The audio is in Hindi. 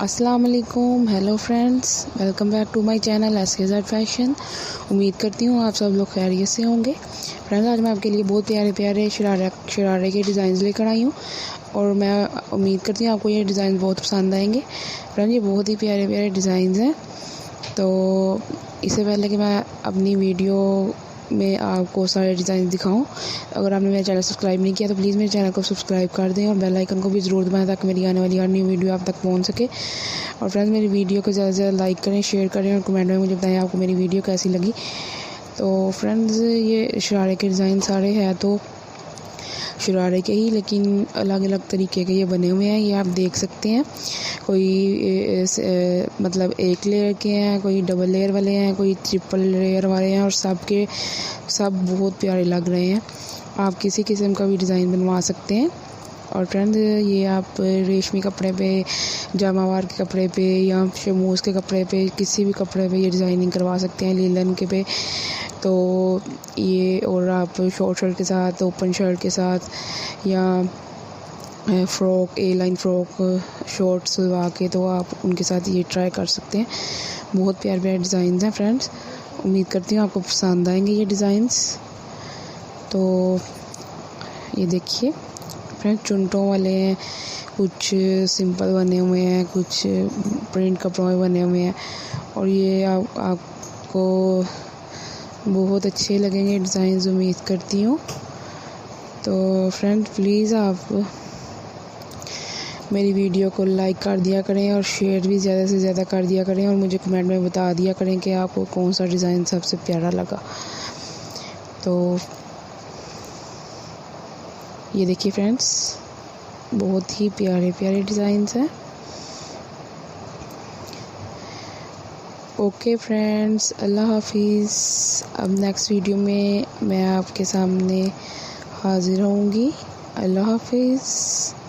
अस्सलाम वालेकुम, hello friends, welcome back to my channel SKZ fashion. उम्मीद करती हूँ आप सब लोग खैरियत से होंगे। फ्रेंड्स, आज मैं आपके लिए बहुत प्यारे प्यारे शरारे के डिज़ाइन लेकर आई हूँ और मैं उम्मीद करती हूँ आपको ये डिज़ाइन बहुत पसंद आएंगे। फ्रेंड्स, ये बहुत ही प्यारे प्यारे डिज़ाइन हैं। तो इससे पहले कि मैं अपनी वीडियो में आपको सारे डिज़ाइन दिखाऊं, अगर आपने मेरा चैनल सब्सक्राइब नहीं किया तो प्लीज़ मेरे चैनल को सब्सक्राइब कर दें और बेल आइकन को भी ज़रूर दबाएं ताकि मेरी आने वाली हर न्यू वीडियो आप तक पहुंच सके। और फ्रेंड्स, मेरी वीडियो को ज़्यादा से ज़्यादा लाइक करें, शेयर करें और कमेंट में मुझे बताएं आपको मेरी वीडियो कैसी लगी। तो फ्रेंड्स, ये शरारे के डिज़ाइन सारे हैं तो शरारे के ही, लेकिन अलग अलग तरीके के ये बने हुए हैं। ये आप देख सकते हैं, कोई मतलब एक लेयर के हैं, कोई डबल लेयर वाले हैं, कोई ट्रिपल लेयर वाले हैं और सब बहुत प्यारे लग रहे हैं। आप किसी किस्म का भी डिज़ाइन बनवा सकते हैं। और फ्रेंड्स, ये आप रेशमी कपड़े पे, जामावार के कपड़े पे या शमूस के कपड़े पे, किसी भी कपड़े पे ये डिज़ाइनिंग करवा सकते हैं, लीलन के पे। तो ये, और आप शॉर्ट शर्ट के साथ, ओपन शर्ट के साथ या फ्रॉक, ए लाइन फ्रॉक शॉर्ट सिलवा के, तो आप उनके साथ ये ट्राई कर सकते हैं। बहुत प्यारे प्यारे डिज़ाइन हैं फ्रेंड्स, उम्मीद करती हूँ आपको पसंद आएंगे ये डिज़ाइंस। तो ये देखिए फ्रेंड्स, चुनटों वाले हैं, कुछ सिंपल बने हुए हैं, कुछ प्रिंट कपड़ों में बने हुए हैं और ये आपको बहुत अच्छे लगेंगे डिज़ाइंस, उम्मीद करती हूँ। तो फ्रेंड, प्लीज़ आप मेरी वीडियो को लाइक कर दिया करें और शेयर भी ज़्यादा से ज़्यादा कर दिया करें और मुझे कमेंट में बता दिया करें कि आपको कौन सा डिज़ाइन सबसे प्यारा लगा। तो ये देखिए फ्रेंड्स, बहुत ही प्यारे प्यारे डिज़ाइंस हैं। ओके फ्रेंड्स, अल्लाह हाफिज़। अब नेक्स्ट वीडियो में मैं आपके सामने हाज़िर होंगी। अल्लाह हाफिज़।